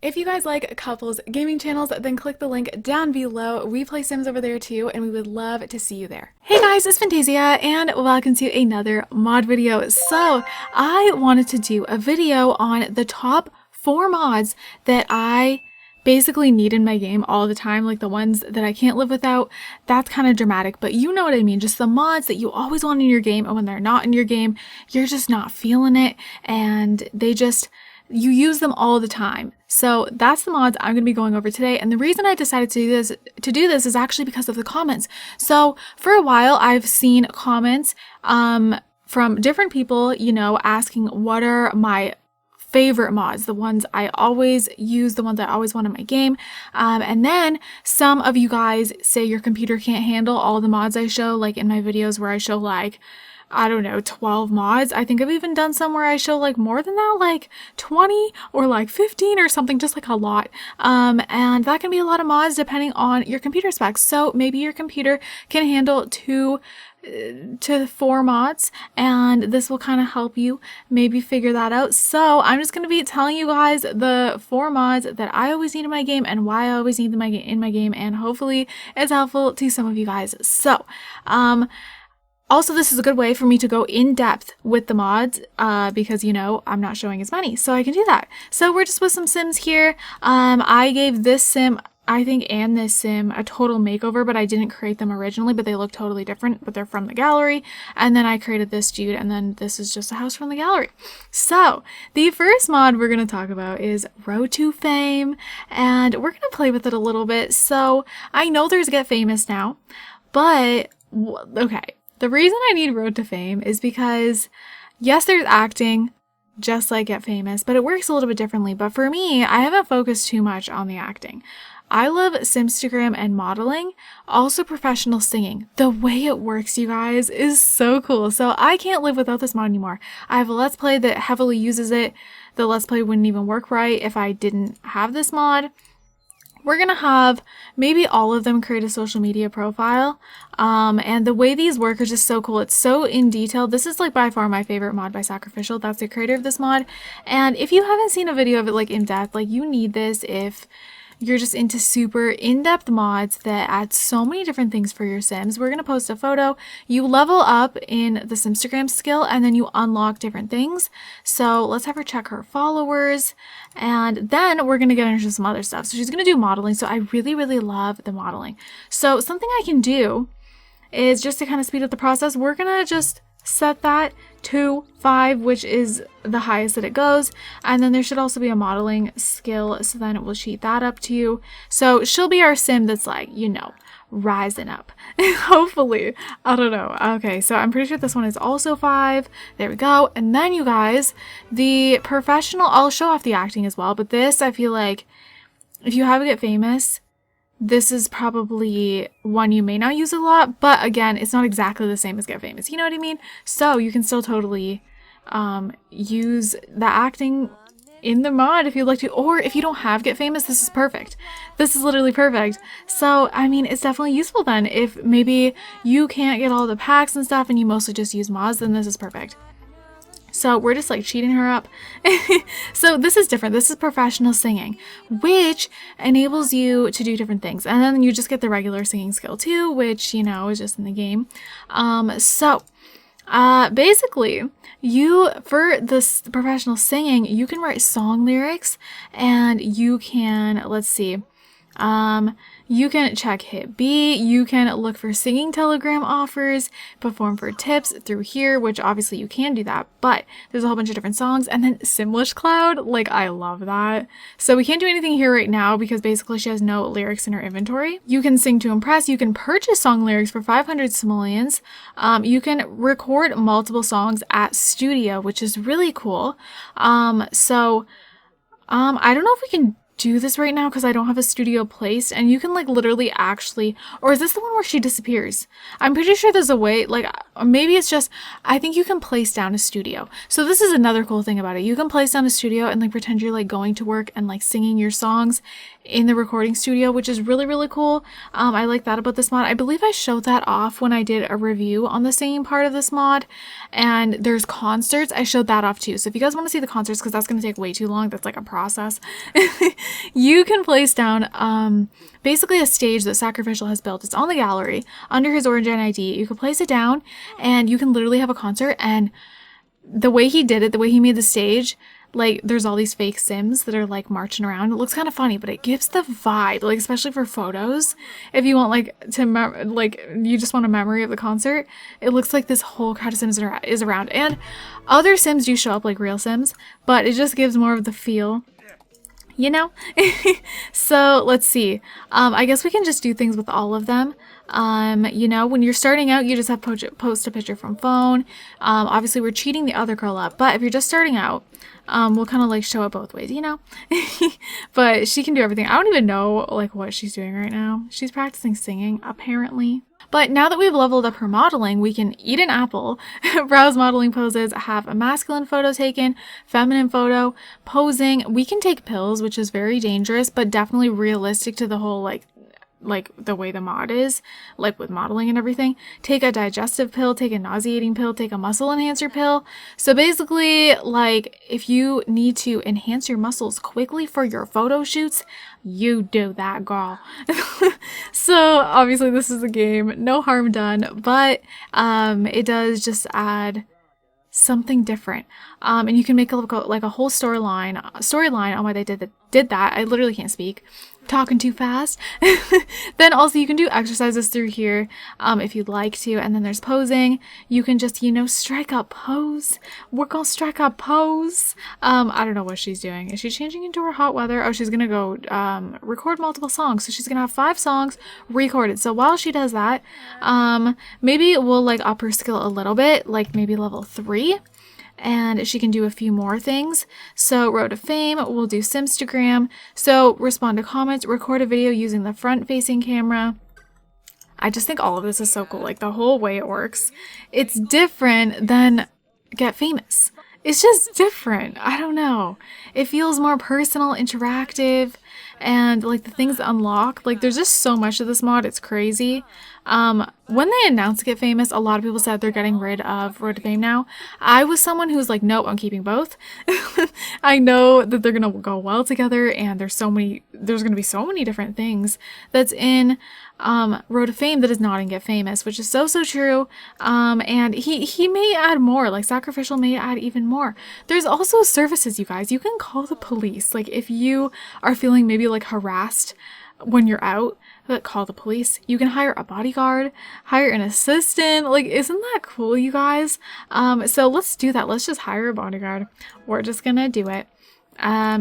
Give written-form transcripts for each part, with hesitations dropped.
If you guys like couples gaming channels, then click the link down below. We play Sims over there too, and we would love to see you there. Hey guys, it's Fantayzia, and welcome to another mod video. So, I wanted to do a video on the top 4 mods that I basically need in my game all the time, like the ones that I can't live without. That's kind of dramatic, but you know what I mean. Just the mods that you always want in your game, and when they're not in your game, you're just not feeling it, and you use them all the time. So that's the mods I'm going to be going over today. And the reason I decided to do this is actually because of the comments. So for a while, I've seen comments from different people, asking what are my favorite mods, the ones I always use, the ones I always want in my game. And then some of you guys say your computer can't handle all the mods I show, like in my videos where I show like, I don't know, 12 mods. I think I've even done some where I show like more than that, like 20 or like 15 or something, just like a lot. And that can be a lot of mods depending on your computer specs. So maybe your computer can handle 2 to 4 mods, and this will kind of help you maybe figure that out. So I'm just going to be telling you guys the 4 mods that I always need in my game and why I always need them in my game, and hopefully it's helpful to some of you guys. So, also, this is a good way for me to go in depth with the mods because, I'm not showing as many, so I can do that. So we're just with some Sims here. I gave this Sim, I think, and this Sim a total makeover, but I didn't create them originally, but they look totally different, but they're from the gallery. And then I created this dude, and then this is just a house from the gallery. So the first mod we're going to talk about is Road to Fame, and we're going to play with it a little bit. So I know there's Get Famous now, but okay. The reason I need Road to Fame is because, yes, there's acting, just like Get Famous, but it works a little bit differently. But for me, I haven't focused too much on the acting. I love Simstagram and modeling, also professional singing. The way it works, you guys, is so cool. So I can't live without this mod anymore. I have a Let's Play that heavily uses it. The Let's Play wouldn't even work right if I didn't have this mod. We're going to have maybe all of them create a social media profile. And the way these work is just so cool. It's so in detail. This is like by far my favorite mod by Sacrificial. That's the creator of this mod. And if you haven't seen a video of it like in depth, like you need this if you're just into super in-depth mods that add so many different things for your Sims. We're going to post a photo. You level up in the Simstagram skill, and then you unlock different things. So let's have her check her followers, and then we're going to get into some other stuff. So she's going to do modeling. So I really, really love the modeling. So something I can do is just to kind of speed up the process, we're going to just set that to 5, which is the highest that it goes, and then there should also be a modeling skill, so then it will sheet that up to you. So she'll be our Sim that's like, rising up. Hopefully. I don't know. Okay, so I'm pretty sure this one is also 5. There we go. And then you guys, the professional, I'll show off the acting as well, but this, I feel like if you have a Get Famous, this is probably one you may not use a lot, but again, it's not exactly the same as Get Famous. You know what I mean? So you can still totally use the acting in the mod if you'd like to, or if you don't have Get Famous, this is perfect. This is literally perfect. So, I mean, it's definitely useful then. If maybe you can't get all the packs and stuff and you mostly just use mods, then this is perfect. So we're just like cheating her up. So this is different. This is professional singing, which enables you to do different things. And then you just get the regular singing skill too, which, is just in the game. Basically, for this professional singing, you can write song lyrics, and you can, let's see, you can check Hit B, you can look for singing telegram offers, perform for tips through here, which obviously you can do that, but there's a whole bunch of different songs, and then Simlish Cloud, like I love that. So we can't do anything here right now because basically she has no lyrics in her inventory. You can sing to impress, you can purchase song lyrics for 500 simoleons, you can record multiple songs at studio, which is really cool. I don't know if we can do this right now because I don't have a studio placed, and you can like literally actually, or is this the one where she disappears? I'm pretty sure there's a way, like Or maybe it's just, I think you can place down a studio. So this is another cool thing about it. You can place down a studio and like pretend you're like going to work and like singing your songs in the recording studio, which is really, really cool. I like that about this mod. I believe I showed that off when I did a review on the singing part of this mod. And there's concerts. I showed that off too. So if you guys want to see the concerts, because that's going to take way too long, that's like a process, you can place down basically a stage that Sacrificial has built. It's on the gallery under his Origin ID. You can place it down and you can literally have a concert. And the way he did it, the way he made the stage, like there's all these fake Sims that are like marching around. It looks kind of funny, but it gives the vibe, like especially for photos. If you want like to you just want a memory of the concert, it looks like this whole crowd of Sims is around. And other Sims do show up like real Sims, but it just gives more of the feel, you know? So let's see. I guess we can just do things with all of them. You know, when you're starting out, you just have post a picture from phone. Obviously we're cheating the other girl up, but if you're just starting out, we'll kind of like show it both ways, you know? But she can do everything. I don't even know like what she's doing right now. She's practicing singing, apparently. But now that we've leveled up her modeling, we can eat an apple, browse modeling poses, have a masculine photo taken, feminine photo, posing. We can take pills, which is very dangerous, but definitely realistic to the whole like the way the mod is, like with modeling and everything. Take a digestive pill, take a nauseating pill, take a muscle enhancer pill. So basically, like if you need to enhance your muscles quickly for your photo shoots, you do that, girl. So obviously this is a game, no harm done, but it does just add something different. And you can make like a whole storyline on why they did that. I literally can't speak. Talking too fast. Then also you can do exercises through here if you'd like to, and then there's posing. You can just, you know, strike up pose. We're gonna strike up pose. I don't know what she's doing. Is she changing into her hot weather? Oh, she's gonna go record multiple songs. So she's gonna have 5 songs recorded. So while she does that, maybe we'll like up her skill a little bit, like maybe level 3. And she can do a few more things. So Road to Fame, we'll do Simstagram. So respond to comments, record a video using the front facing camera. I just think all of this is so cool. Like the whole way it works. It's different than Get Famous. It's just different. I don't know. It feels more personal, interactive, and like the things unlock. Like there's just so much of this mod. It's crazy. When they announced Get Famous, a lot of people said they're getting rid of Road to Fame now. I was someone who's like, nope, I'm keeping both. I know that they're gonna go well together, and there's gonna be so many different things that's in Road to Fame that is not in Get Famous, which is so true. And he may add more, like Sacrificial may add even more. There's also services, you guys. You can call the police, like if you are feeling maybe like harassed when you're out, call the police. You can hire a bodyguard, hire an assistant. Like, isn't that cool, you guys? So let's do that. Let's just hire a bodyguard. We're just gonna do it.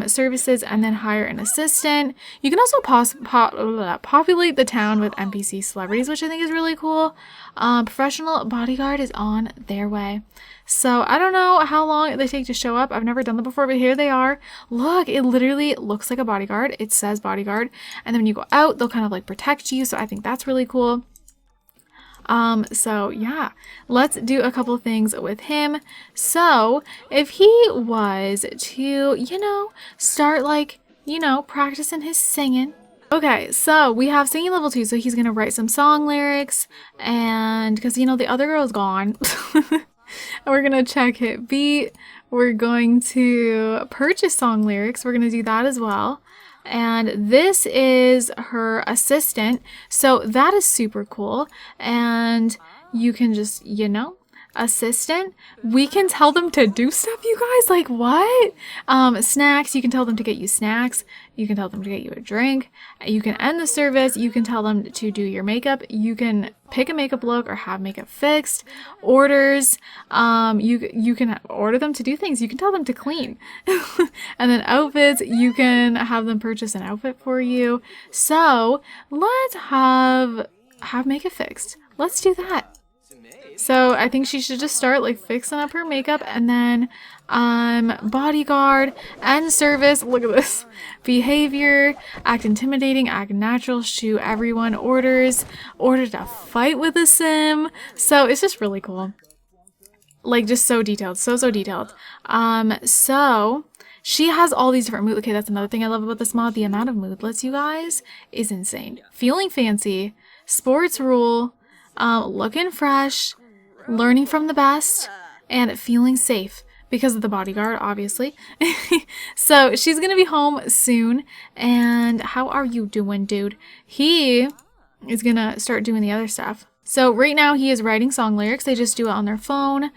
Services, and then hire an assistant. You can also populate the town with NPC celebrities, which I think is really cool. Professional bodyguard is on their way. So I don't know how long they take to show up. I've never done that before, but here they are. Look, it literally looks like a bodyguard. It says bodyguard, and then when you go out, they'll kind of like protect you. So I think that's really cool. So yeah, let's do a couple things with him. So if he was to, you know, start like, you know, practicing his singing. Okay, so we have singing level 2, so he's gonna write some song lyrics, and because, you know, the other girl's gone. We're gonna check hit beat. We're going to purchase song lyrics. We're gonna do that as well. And this is her assistant, so that is super cool. And you can just, you know, assistant, we can tell them to do stuff, you guys. Like, what? Snacks, you can tell them to get you snacks. You can tell them to get you a drink. You can end the service. You can tell them to do your makeup. You can pick a makeup look or have makeup fixed. Orders, you can order them to do things. You can tell them to clean. And then outfits, you can have them purchase an outfit for you. So let's have makeup fixed. Let's do that. So I think she should just start like fixing up her makeup, and then bodyguard and service. Look at this. Behavior, act intimidating, act natural, shoot everyone, orders, order to fight with a sim. So it's just really cool. Like, just so detailed, so detailed. So she has all these different mood. Okay, that's another thing I love about this mod. The amount of moodlets, you guys, is insane. Feeling fancy, sports rule, looking fresh, learning from the best, and feeling safe because of the bodyguard, obviously. So she's gonna be home soon. And how are you doing, dude? He is gonna start doing the other stuff. So right now he is writing song lyrics. They just do it on their phone,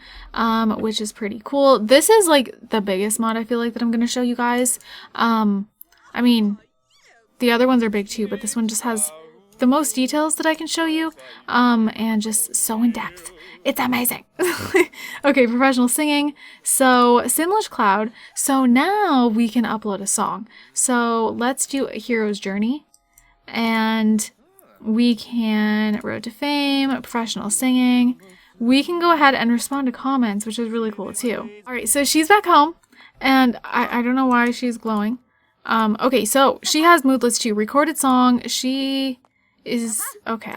which is pretty cool. This is like the biggest mod I feel like that I'm going to show you guys. I mean, the other ones are big too, but this one just has the most details that I can show you, and just so in depth. It's amazing. Okay, professional singing. So Simlish Cloud. So now we can upload a song. So let's do a hero's journey, and we can road to fame, professional singing. We can go ahead and respond to comments, which is really cool too. All right, so she's back home, and I don't know why she's glowing. Okay, so she has moodlets too. Recorded song. She is okay.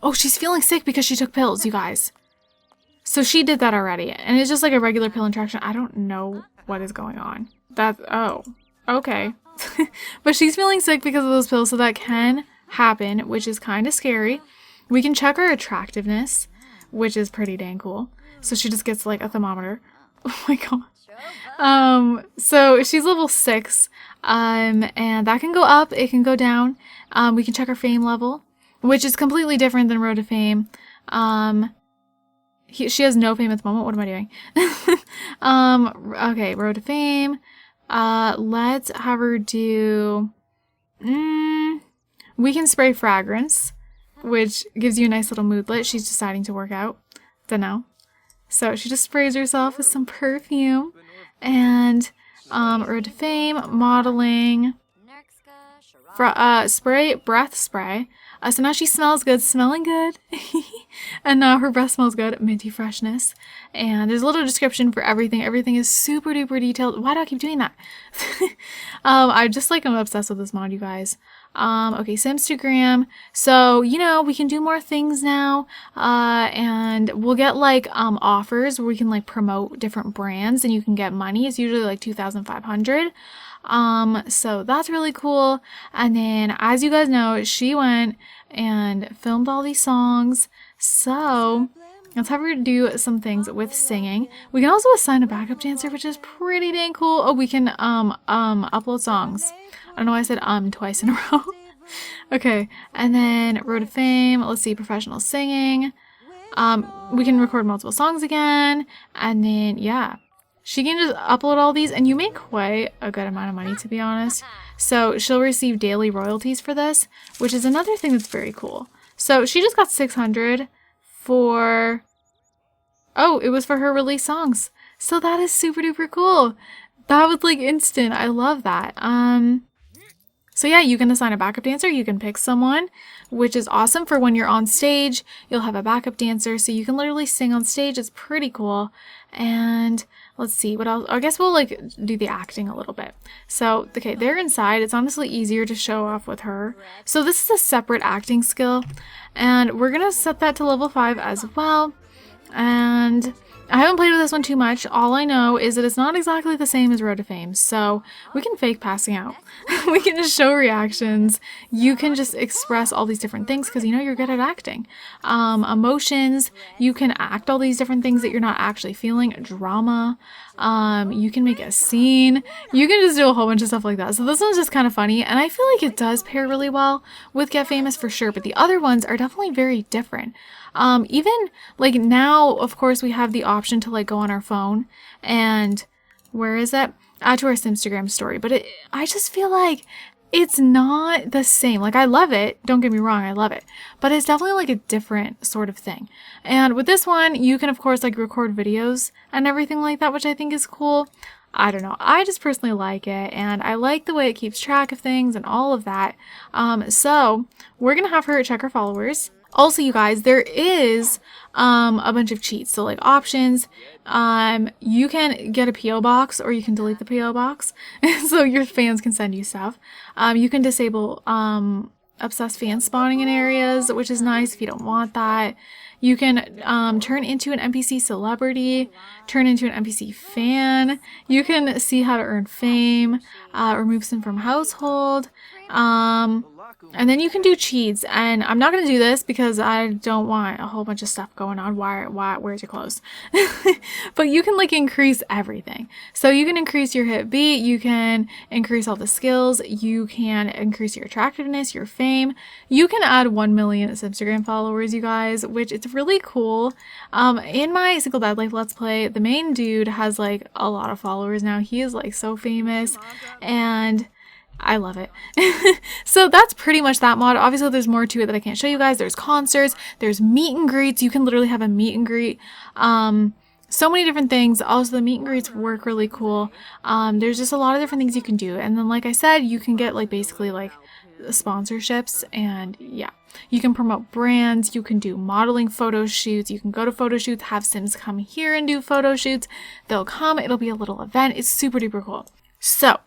Oh, she's feeling sick because she took pills, you guys. So she did that already, and it's just like a regular pill interaction. I don't know what is going on. Oh, okay. But she's feeling sick because of those pills, so that can happen, which is kind of scary. We can check her attractiveness, which is pretty dang cool. So she just gets like a thermometer. Oh my god. So she's level 6, and that can go up, it can go down. We can check her fame level, which is completely different than Road to Fame. She has no fame at the moment. What am I doing? Okay, Road to Fame. Let's have her do we can spray fragrance, which gives you a nice little moodlet. She's deciding to work out. Dunno. So she just sprays herself with some perfume. And Road to Fame, modeling, spray, breath spray. So now she smells good, smelling good. And now her breath smells good, minty freshness. And there's a little description for everything. Everything is super duper detailed. Why do I keep doing that? I'm obsessed with this mod, you guys. Okay, Simstagram. So, you know, we can do more things now. And we'll get like offers where we can like promote different brands and you can get money. It's usually like 2,500. So that's really cool. And then, as you guys know, she went and filmed all these songs. So let's have her do some things with singing. We can also assign a backup dancer, which is pretty dang cool. Oh, we can upload songs. I don't know why I said twice in a row. Okay, and then Road to Fame. Let's see, professional singing. We can record multiple songs again, and then yeah, she can just upload all these, and you make quite a good amount of money, to be honest. So she'll receive daily royalties for this, which is another thing that's very cool. So she just got 600 for, oh, it was for her release songs. So that is super duper cool. That was like instant. I love that. So yeah, you can assign a backup dancer. You can pick someone, which is awesome for when you're on stage. You'll have a backup dancer, so you can literally sing on stage. It's pretty cool. And let's see what else. I guess we'll like do the acting a little bit. So, okay, they're inside. It's honestly easier to show off with her. So this is a separate acting skill, and we're gonna set that to level 5 as well. And I haven't played with this one too much. All I know is that it's not exactly the same as Road to Fame, so we can fake passing out. We can just show reactions. You can just express all these different things because you know you're good at acting. Emotions, you can act all these different things that you're not actually feeling. Drama, you can make a scene. You can just do a whole bunch of stuff like that. So this one's just kind of funny, and I feel like it does pair really well with Get Famous for sure, but the other ones are definitely very different. Even like now, of course, we have the option to like go on our phone and where is it? Add to our Instagram story. But I just feel like it's not the same. Like I love it. Don't get me wrong. I love it. But it's definitely like a different sort of thing. And with this one, you can of course like record videos and everything like that, which I think is cool. I don't know. I just personally like it, and I like the way it keeps track of things and all of that. So we're going to have her check her followers. Also, you guys, there is a bunch of cheats. So like options, you can get a PO box or you can delete the PO box so your fans can send you stuff. You can disable obsessed fan spawning in areas, which is nice if you don't want that. You can turn into an NPC celebrity, turn into an NPC fan. You can see how to earn fame, remove sim from household. And then you can do cheats, and I'm not going to do this because I don't want a whole bunch of stuff going on. Where's your clothes? But you can like increase everything. So you can increase your hit beat, you can increase all the skills, you can increase your attractiveness, your fame. You can add 1 million Instagram followers, you guys, which it's really cool. In my Single Dad Life Let's Play, the main dude has like a lot of followers now. He is like so famous, and I love it. So that's pretty much that mod. Obviously, there's more to it that I can't show you guys. There's concerts, there's meet and greets. You can literally have a meet and greet. So many different things. Also, the meet and greets work really cool. There's just a lot of different things you can do. And then, like I said, you can get like basically like sponsorships, and yeah, you can promote brands, you can do modeling photo shoots, you can go to photo shoots, have Sims come here and do photo shoots. They'll come, it'll be a little event. It's super duper cool. So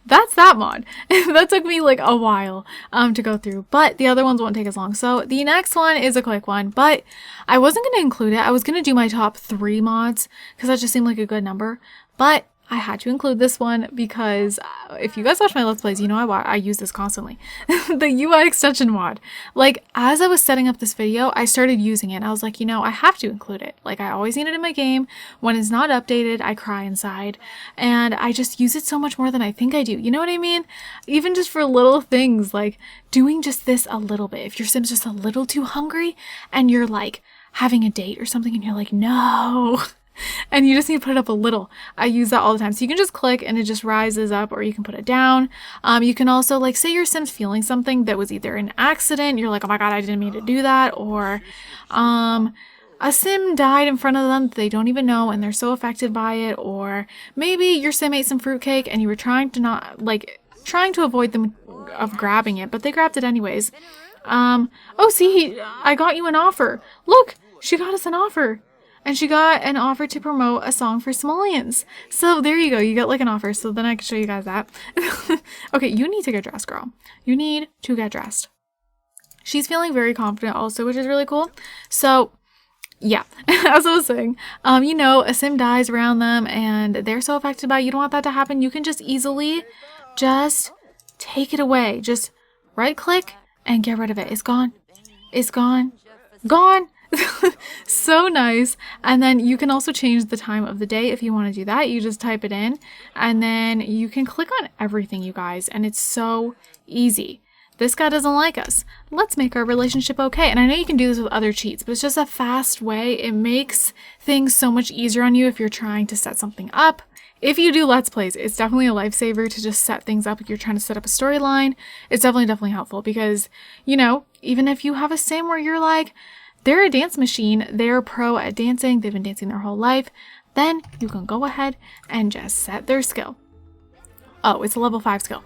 that's that mod. That took me like a while to go through, but the other ones won't take as long. So the next one is a quick one, but I wasn't going to include it. I was going to do my top 3 mods because that just seemed like a good number, but I had to include this one because if you guys watch my Let's Plays, you know I use this constantly. The UI extension mod. Like, as I was setting up this video, I started using it. And I was like, you know, I have to include it. Like, I always need it in my game. When it's not updated, I cry inside. And I just use it so much more than I think I do. You know what I mean? Even just for little things, like doing just this a little bit. If your Sim's just a little too hungry and you're like having a date or something and you're like, no. And you just need to put it up a little. I use that all the time. So you can just click and it just rises up, or you can put it down. You can also, like, say your Sim's feeling something that was either an accident, you're like, oh my god, I didn't mean to do that, or a Sim died in front of them that they don't even know and they're so affected by it, or maybe your Sim ate some fruitcake and you were trying to avoid them of grabbing it, but they grabbed it anyways. Oh, see, I got you an offer. Look, she got us an offer. And she got an offer to promote a song for simoleons. So there you go. You get like an offer. So then I can show you guys that. Okay, you need to get dressed, girl. You need to get dressed. She's feeling very confident also, which is really cool. So yeah, as I was saying, you know, a Sim dies around them and they're so affected by it. You don't want that to happen. You can just easily just take it away. Just right click and get rid of it. It's gone. It's gone. Gone. So nice. And then you can also change the time of the day if you want to do that. You just type it in and then you can click on everything, you guys, and it's so easy. This guy doesn't like us. Let's make our relationship okay. And I know you can do this with other cheats, but it's just a fast way. It makes things so much easier on you if you're trying to set something up. If you do Let's Plays, it's definitely a lifesaver to just set things up. If you're trying to set up a storyline, it's definitely helpful because, you know, even if you have a Sim where you're like, they're a dance machine, they're pro at dancing, they've been dancing their whole life, then you can go ahead and just set their skill. Oh, it's a level 5 skill.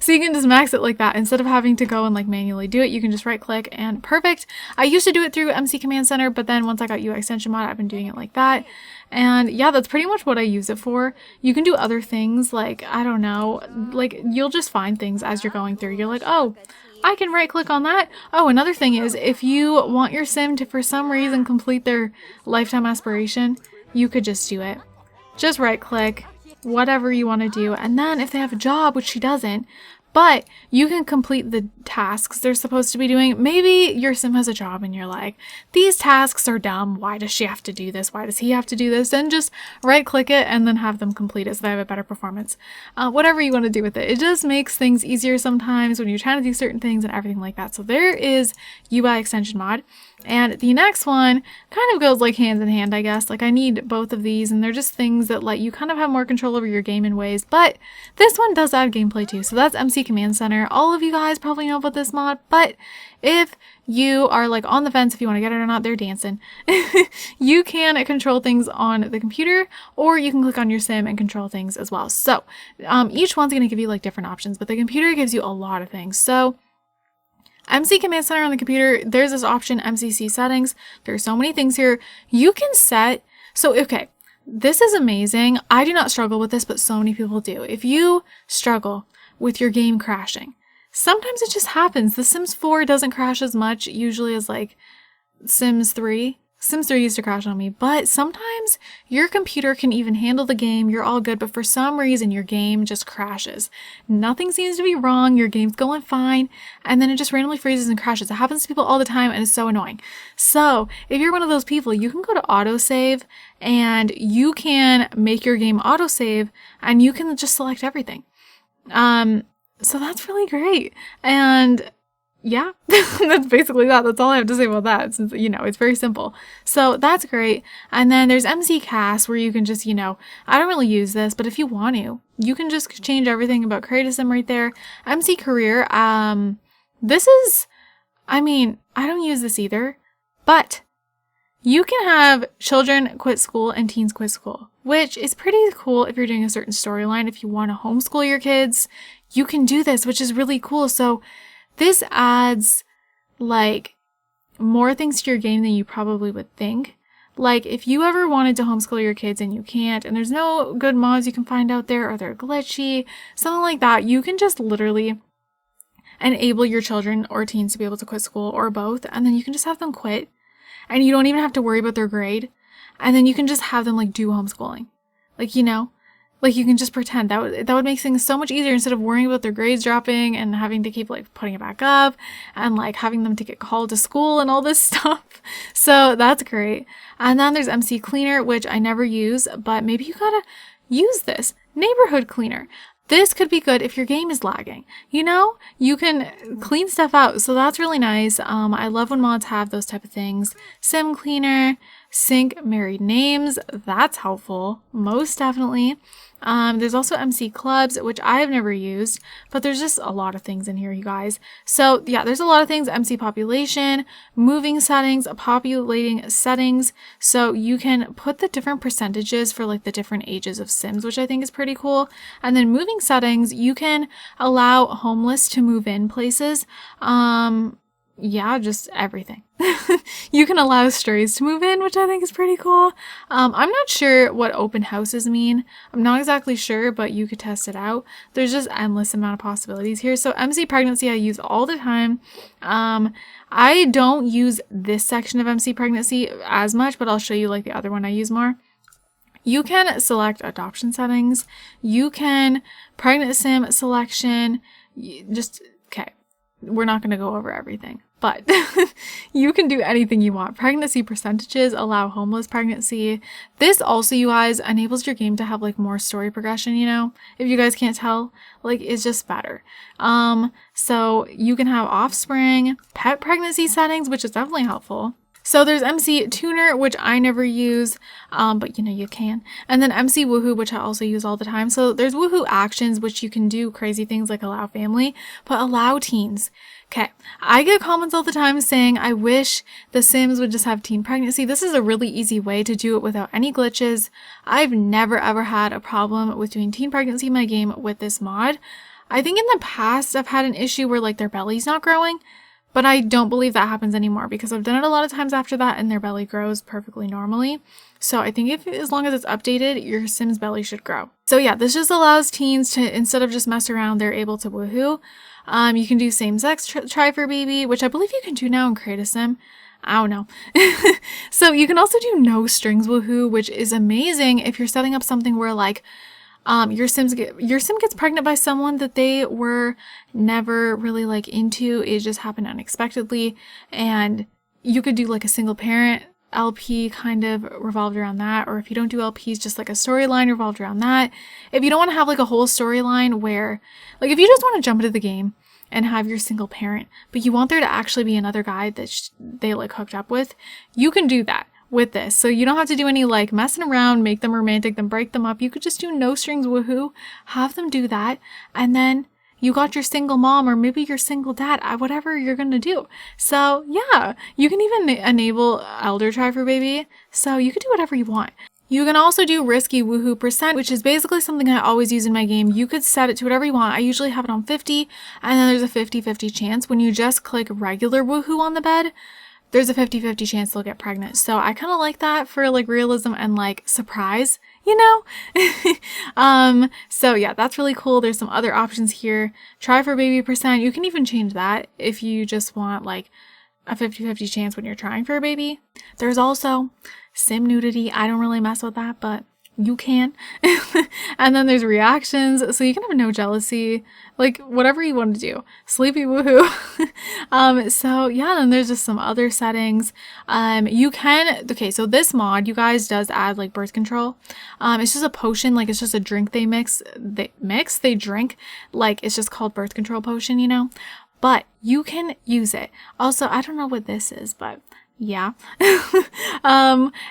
So you can just max it like that. Instead of having to go and like manually do it, you can just right click and perfect. I used to do it through MC Command Center, but then once I got UI extension mod, I've been doing it like that. And yeah, that's pretty much what I use it for. You can do other things like, I don't know, like you'll just find things as you're going through. You're like, oh, I can right click on that. Oh, another thing is if you want your Sim to for some reason complete their lifetime aspiration, you could just do it. Just right click, whatever you want to do. And then if they have a job, which she doesn't, but you can complete the tasks they're supposed to be doing. Maybe your Sim has a job and you're like, these tasks are dumb. Why does she have to do this? Why does he have to do this? Then just right click it and then have them complete it so they have a better performance. Whatever you want to do with it. It just makes things easier sometimes when you're trying to do certain things and everything like that. So there is UI extension mod. And the next one kind of goes like hand in hand, I guess. Like I need both of these and they're just things that let you kind of have more control over your game in ways. But this one does add gameplay too. So that's MC Command Center. All of you guys probably know about this mod, but if you are like on the fence if you want to get it or not, they're dancing. You can control things on the computer or you can click on your Sim and control things as well. So each one's going to give you like different options, but the computer gives you a lot of things. So MC Command Center on the computer, there's this option, MCC settings. There's so many things here. You can set, so okay, this is amazing. I do not struggle with this, but so many people do. If you struggle with your game crashing, sometimes it just happens. The Sims 4 doesn't crash as much usually as like Sims 3. Sims 3 used to crash on me, but sometimes your computer can even handle the game, you're all good, but for some reason your game just crashes. Nothing seems to be wrong, your game's going fine, and then it just randomly freezes and crashes. It happens to people all the time and it's so annoying. So if you're one of those people, you can go to autosave and you can make your game autosave and you can just select everything. So that's really great. And yeah, that's basically that. That's all I have to say about that, since, you know, it's very simple. So that's great. And then there's MC Cast, where you can just, you know, I don't really use this, but if you want to, you can just change everything about Create a Sim right there. MC Career, this is, I mean, I don't use this either, but you can have children quit school and teens quit school, which is pretty cool if you're doing a certain storyline. If you want to homeschool your kids, you can do this, which is really cool. So this adds, like, more things to your game than you probably would think. Like, if you ever wanted to homeschool your kids and you can't, and there's no good mods you can find out there, or they're glitchy, something like that, you can just literally enable your children or teens to be able to quit school, or both, and then you can just have them quit, and you don't even have to worry about their grade, and then you can just have them, like, do homeschooling. Like, you know? Like, you can just pretend. That would make things so much easier instead of worrying about their grades dropping and having to keep, like, putting it back up and, like, having them to get called to school and all this stuff. So that's great. And then there's MC Cleaner, which I never use, but maybe you gotta use this. Neighborhood Cleaner. This could be good if your game is lagging. You know, you can clean stuff out. So that's really nice. I love when mods have those type of things. Sim Cleaner, sync married names. That's helpful. Most definitely. There's also MC Clubs, which I have never used, but there's just a lot of things in here, you guys. So yeah, there's a lot of things. MC Population, moving settings, populating settings. So you can put the different percentages for like the different ages of Sims, which I think is pretty cool. And then moving settings, you can allow homeless to move in places. Yeah, just everything. You can allow strays to move in, which I think is pretty cool. I'm not sure what open houses mean. I'm not exactly sure, but you could test it out. There's just endless amount of possibilities here. So MC Pregnancy I use all the time. I don't use this section of MC Pregnancy as much, but I'll show you like the other one I use more. You can select adoption settings. You can pregnant sim selection. Just, okay, we're not going to go over everything. But you can do anything you want. Pregnancy percentages, allow homeless pregnancy. This also, you guys, enables your game to have like more story progression, you know? If you guys can't tell, like it's just better. So you can have offspring, pet pregnancy settings, which is definitely helpful. So there's MC Tuner, which I never use, but you know, you can. And then MC Woohoo, which I also use all the time. So there's Woohoo actions, which you can do crazy things like allow family, but allow teens. Okay, I get comments all the time saying, I wish The Sims would just have teen pregnancy. This is a really easy way to do it without any glitches. I've never ever had a problem with doing teen pregnancy in my game with this mod. I think in the past I've had an issue where like their belly's not growing, but I don't believe that happens anymore because I've done it a lot of times after that and their belly grows perfectly normally. So I think as long as it's updated, your Sim's belly should grow. So yeah, this just allows teens to, instead of just mess around, they're able to woohoo. You can do same-sex try for baby, which I believe you can do now in Create a Sim. I don't know. So you can also do no strings woohoo, which is amazing if you're setting up something where like your sim gets pregnant by someone that they were never really like into. It just happened unexpectedly, and you could do like a single parent LP kind of revolved around that, or if you don't do LPs, just like a storyline revolved around that. If you don't want to have like a whole storyline where, like, if you just want to jump into the game and have your single parent, but you want there to actually be another guy that they like hooked up with, you can do that with this. So you don't have to do any like messing around, make them romantic, then break them up. You could just do no strings woohoo, have them do that, and then you got your single mom or maybe your single dad, whatever you're going to do. So yeah, you can even enable elder try for baby. So you could do whatever you want. You can also do risky woohoo percent, which is basically something I always use in my game. You could set it to whatever you want. I usually have it on 50, and then there's a 50-50 chance when you just click regular woohoo on the bed. There's a 50-50 chance they'll get pregnant. So I kind of like that for like realism and like surprise, you know? So yeah, that's really cool. There's some other options here. Try for baby percent. You can even change that if you just want like a 50-50 chance when you're trying for a baby. There's also sim nudity. I don't really mess with that, but you can. And then there's reactions, so you can have no jealousy, like whatever you want to do. Sleepy woohoo. So yeah, then there's just some other settings. Okay, so this mod, you guys, does add like birth control. It's just a potion, like it's just a drink they drink, like it's just called birth control potion, you know? But you can use it. Also, I don't know what this is, but yeah.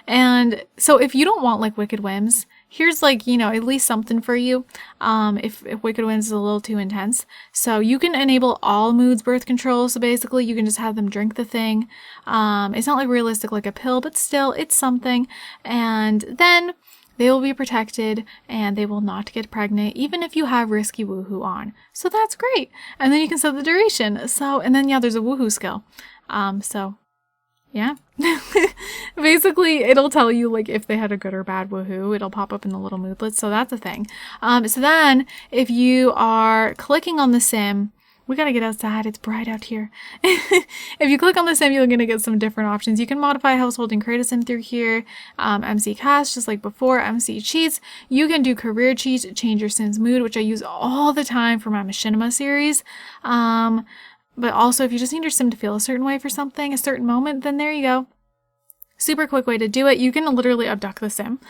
And so if you don't want like Wicked Whims, here's like, you know, at least something for you. If Wicked Whims is a little too intense. So you can enable all moods birth control. So basically you can just have them drink the thing. It's not like realistic like a pill, but still it's something. And then they will be protected and they will not get pregnant, even if you have risky woohoo on. So that's great. And then you can set the duration. So, and then yeah, there's a woohoo skill. So yeah. Basically, it'll tell you like if they had a good or bad woohoo. It'll pop up in the little moodlets, so that's a thing. So then if you are clicking on the sim, we gotta get outside, it's bright out here. If you click on the sim, you're gonna get some different options. You can modify household and create a sim through here. MC cast, just like before. MC cheats. You can do career cheats, change your sim's mood, which I use all the time for my machinima series. But also, if you just need your sim to feel a certain way for something, a certain moment, then there you go. Super quick way to do it. You can literally abduct the sim.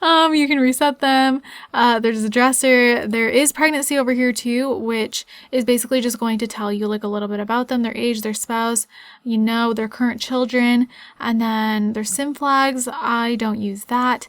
You can reset them. There's a dresser. There is pregnancy over here too, which is basically just going to tell you like a little bit about them, their age, their spouse, you know, their current children, and then there's sim flags. I don't use that.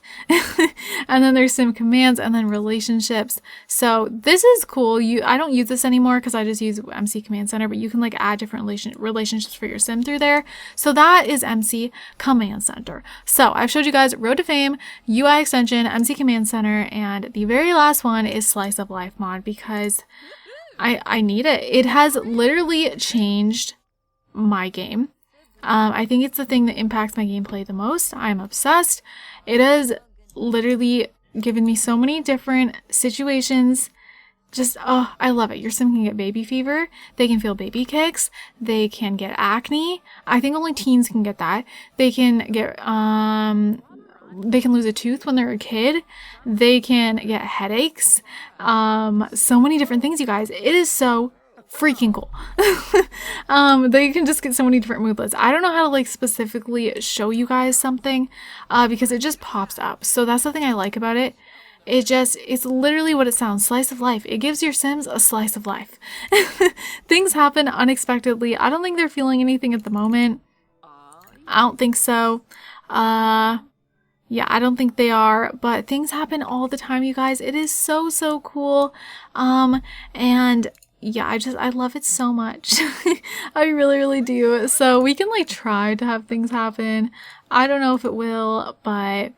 And then there's sim commands and then relationships. So this is cool. I don't use this anymore because I just use MC Command Center, but you can like add different relationships for your sim through there. So that is MC Command Center. So I've showed you guys Road to Fame, UI extension, MC Command Center, and the very last one is Slice of Life mod because I need it. It has literally changed my game. I think it's the thing that impacts my gameplay the most. I'm obsessed. It has literally given me so many different situations. Just, oh, I love it. Your sim can get baby fever. They can feel baby kicks. They can get acne. I think only teens can get that. They can get, they can lose a tooth when they're a kid. They can get headaches. So many different things, you guys. It is so freaking cool. They can just get so many different moodlets. I don't know how to like specifically show you guys something because it just pops up. So that's the thing I like about it. It's literally what it sounds, slice of life. It gives your sims a slice of life. Things happen unexpectedly. I don't think they're feeling anything at the moment. I don't think so. Yeah, I don't think they are, but things happen all the time, you guys. It is so, so cool. And yeah, I love it so much. I really, really do. So we can like try to have things happen. I don't know if it will, but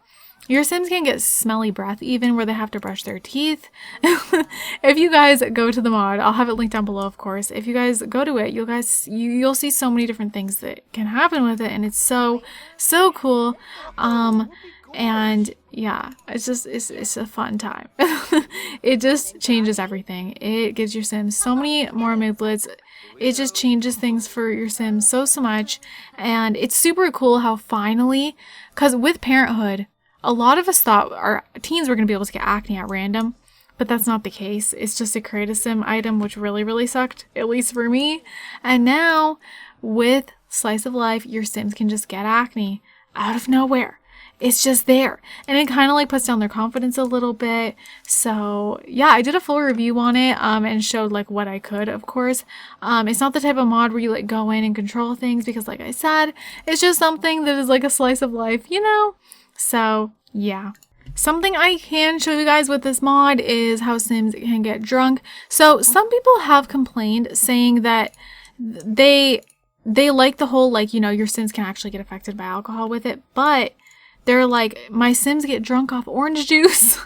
your sims can get smelly breath even where they have to brush their teeth. If you guys go to the mod, I'll have it linked down below, of course. If you guys go to it, you'll see so many different things that can happen with it, and it's so, so cool. And yeah, it's a fun time. It just changes everything. It gives your sims so many more moodlets. It just changes things for your sims so much. And it's super cool how finally, because with parenthood, a lot of us thought our teens were going to be able to get acne at random, but that's not the case. It's just a create a sim item, which really, really sucked, at least for me. And now with Slice of Life, your sims can just get acne out of nowhere. It's just there, and it kind of like puts down their confidence a little bit. So yeah, I did a full review on it and showed like what I could, of course. It's not the type of mod where you like go in and control things because like I said, it's just something that is like a slice of life, you know? So yeah. Something I can show you guys with this mod is how sims can get drunk. So some people have complained saying that they like the whole like, you know, your sims can actually get affected by alcohol with it, but they're like, my Sims get drunk off orange juice.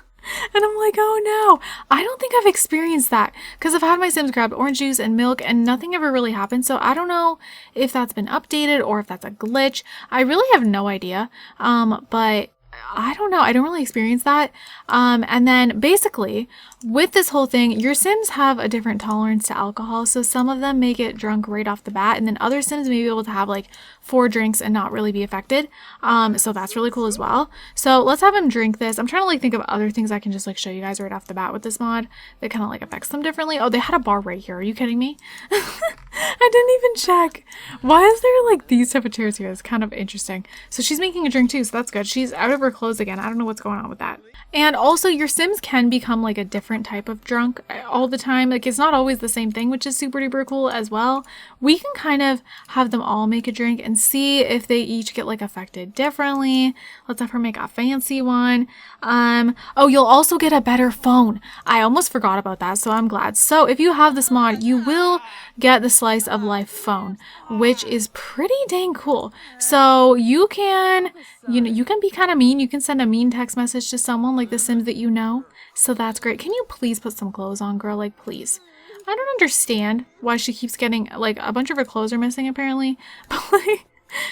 And I'm like, oh no, I don't think I've experienced that because I've had my Sims grab orange juice and milk and nothing ever really happened. So I don't know if that's been updated or if that's a glitch. I really have no idea. But I don't know. I don't really experience that. And then basically with this whole thing, your Sims have a different tolerance to alcohol. So some of them may get drunk right off the bat, and then other Sims may be able to have like 4 drinks and not really be affected. So that's really cool as well. So let's have him drink this. I'm trying to like think of other things I can just like show you guys right off the bat with this mod that kind of like affects them differently. Oh, they had a bar right here. Are you kidding me? I didn't even check. Why is there like these type of chairs here? It's kind of interesting. So she's making a drink too, so that's good. She's out of her clothes again. I don't know what's going on with that. And also your Sims can become like a different type of drunk all the time. Like it's not always the same thing, which is super duper cool as well. We can kind of have them all make a drink and see if they each get like affected differently. Let's have her make a fancy one. Oh, you'll also get a better phone. I almost forgot about that, so I'm glad. So if you have this mod, you will get the slice of life phone, which is pretty dang cool. So you can, you can be kind of mean. You can send a mean text message to someone like the Sims that you know. So that's great. Can you please put some clothes on, girl? Like, please. I don't understand why she keeps getting, like, a bunch of her clothes are missing, apparently. But, like,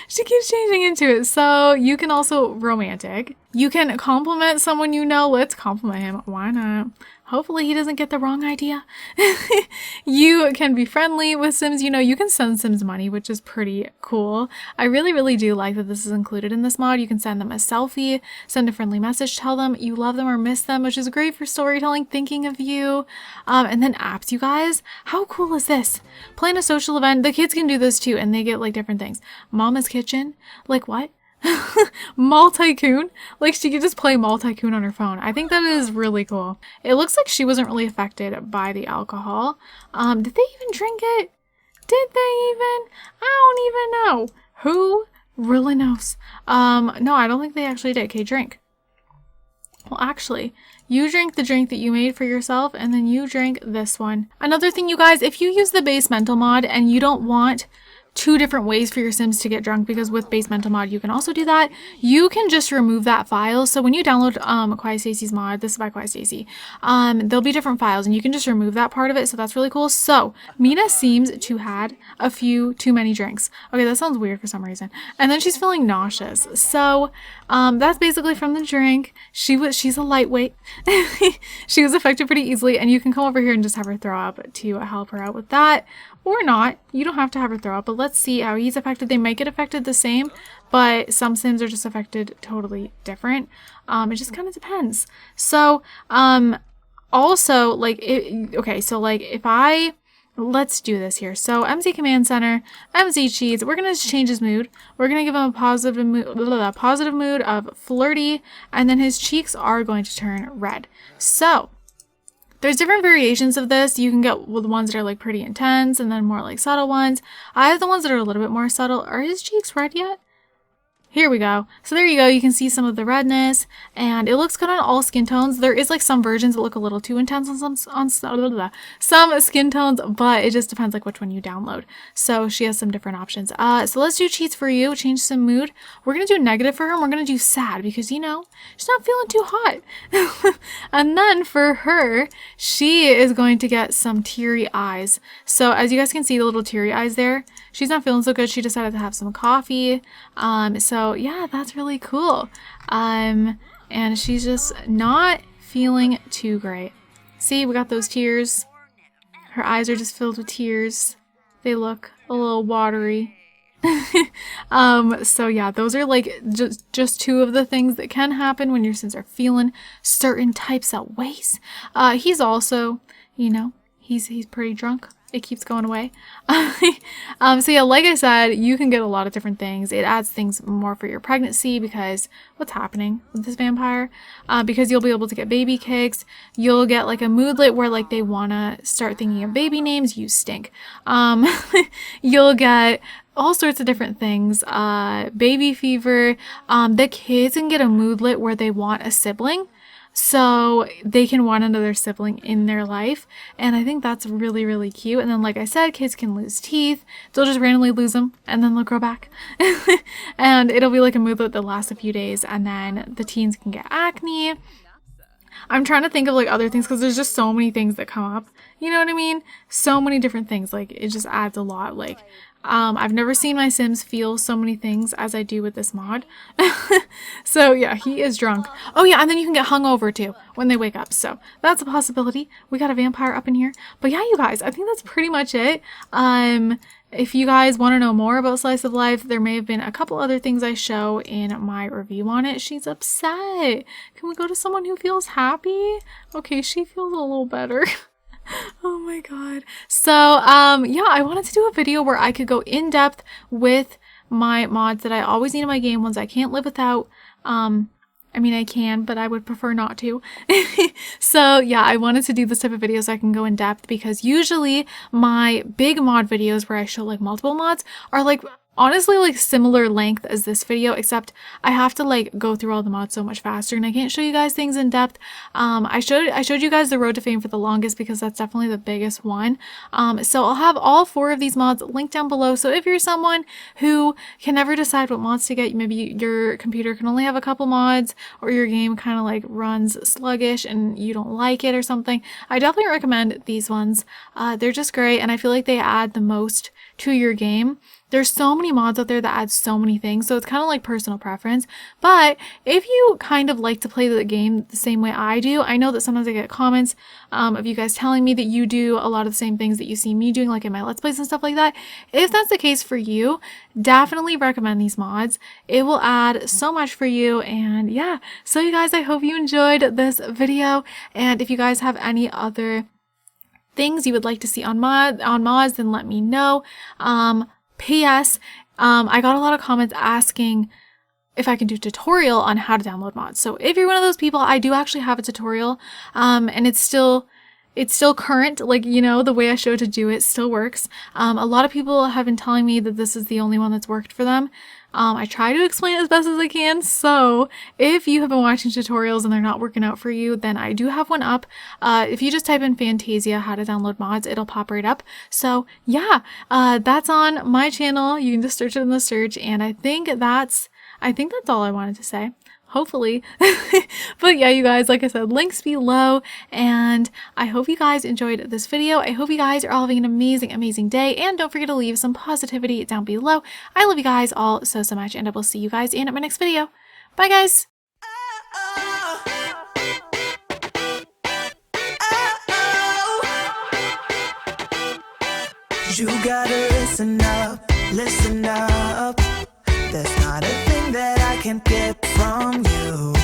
she keeps changing into it. So you can also romantic. You can compliment someone you know. Let's compliment him. Why not? Hopefully he doesn't get the wrong idea. You can be friendly with Sims. You know, you can send Sims money, which is pretty cool. I really, really do like that this is included in this mod. You can send them a selfie, send a friendly message, tell them you love them or miss them, which is great for storytelling, thinking of you. And then apps, you guys. How cool is this? Plan a social event. The kids can do this too, and they get like different things. Mama's kitchen. Like what? Mall-tycoon. Like she could just play Mall-tycoon on her phone. I think that is really cool. It looks like she wasn't really affected by the alcohol. Did they even drink it? Did they even? I don't even know. Who really knows? No, I don't think they actually did. Okay, drink. Well, actually, you drink the drink that you made for yourself, and then you drink this one. Another thing, you guys, if you use the base mental mod and you don't want 2 different ways for your Sims to get drunk, because with base mental mod you can also do that, you can just remove that file. So when you download Quiet Stacy's mod, this is by Quiet Stacy, there'll be different files and you can just remove that part of it. So that's really cool. So Mina seems to had a few too many drinks. Okay, that sounds weird for some reason. And then she's feeling nauseous. So that's basically from the drink. She's a lightweight. She was affected pretty easily, and you can come over here and just have her throw up to help her out with that. Or not. You don't have to have her throw up, but let's see how he's affected. They might get affected the same, but some Sims are just affected totally different. It just kind of depends. So, also, like, okay, so like if let's do this here. So MZ Command Center, MZ Cheats, we're going to change his mood. We're going to give him a positive mood of flirty, and then his cheeks are going to turn red. So there's different variations of this. You can get the ones that are like pretty intense and then more like subtle ones. I have the ones that are a little bit more subtle. Are his cheeks red yet? Here we go. So there you go. You can see some of the redness, and it looks good on all skin tones. There is like some versions that look a little too intense on some skin tones, but it just depends like which one you download. So she has some different options. So let's do cheats for you. Change some mood. We're going to do negative for her, and we're going to do sad because, you know, she's not feeling too hot. And then for her, she is going to get some teary eyes. So as you guys can see, the little teary eyes there, she's not feeling so good. She decided to have some coffee. So yeah, that's really cool. And she's just not feeling too great. See, we got those tears. Her eyes are just filled with tears. They look a little watery. So yeah, those are like just 2 of the things that can happen when your Sims are feeling certain types of ways. He's also, you know, he's pretty drunk. It keeps going away. So yeah, like I said, you can get a lot of different things. It adds things more for your pregnancy, because what's happening with this vampire? Because you'll be able to get baby cakes. You'll get like a moodlet where like they want to start thinking of baby names. You stink. You'll get all sorts of different things. Baby fever. The kids can get a moodlet where they want a sibling. so they can want another sibling in their life. And I think that's really, really cute. And then, like I said, kids can lose teeth. They'll just randomly lose them and then they'll grow back. And it'll be like a moodlet that lasts a few days, and then the teens can get acne. I'm trying to think of like other things because there's just so many things that come up. You know what I mean? So many different things. Like, it just adds a lot. Like, I've never seen my Sims feel so many things as I do with this mod. So yeah, he is drunk. Oh yeah, and then you can get hungover too when they wake up. So that's a possibility. We got a vampire up in here. But yeah, you guys, I think that's pretty much it. If you guys want to know more about Slice of Life, there may have been a couple other things I show in my review on it. She's upset. Can we go to someone who feels happy? Okay, she feels a little better. Oh my god. So, yeah, I wanted to do a video where I could go in depth with my mods that I always need in my game, ones I can't live without. I mean, I can, but I would prefer not to. So yeah, I wanted to do this type of video so I can go in depth, because usually my big mod videos where I show like multiple mods are like honestly like similar length as this video, except I have to like go through all the mods so much faster and I can't show you guys things in depth. I showed you guys the Road to Fame for the longest because that's definitely the biggest one. So I'll have all 4 of these mods linked down below. So if you're someone who can never decide what mods to get, maybe your computer can only have a couple mods, or your game kind of like runs sluggish and you don't like it or something, I definitely recommend these ones. They're just great, and I feel like they add the most to your game. There's so many mods out there that add so many things, so it's kind of like personal preference. But if you kind of like to play the game the same way I do, I know that sometimes I get comments of you guys telling me that you do a lot of the same things that you see me doing, like in my Let's Plays and stuff like that. If that's the case for you, definitely recommend these mods. It will add so much for you. And yeah, so you guys, I hope you enjoyed this video. And if you guys have any other things you would like to see on mods, then let me know. P.S. I got a lot of comments asking if I can do a tutorial on how to download mods. So if you're one of those people, I do actually have a tutorial, and it's still current. Like, you know, the way I showed to do it still works. A lot of people have been telling me that this is the only one that's worked for them. I try to explain it as best as I can. So if you have been watching tutorials and they're not working out for you, then I do have one up. If you just type in Fantayzia, how to download mods, it'll pop right up. So yeah, that's on my channel. You can just search it in the search. And I think that's all I wanted to say. Hopefully. But yeah, you guys, like I said, links below, and I hope you guys enjoyed this video. I hope you guys are all having an amazing, amazing day, and don't forget to leave some positivity down below. I love you guys all so, so much, and I will see you guys in my next video. Bye, guys! You gotta listen up, listen up. There's not a thing that I can't get from you.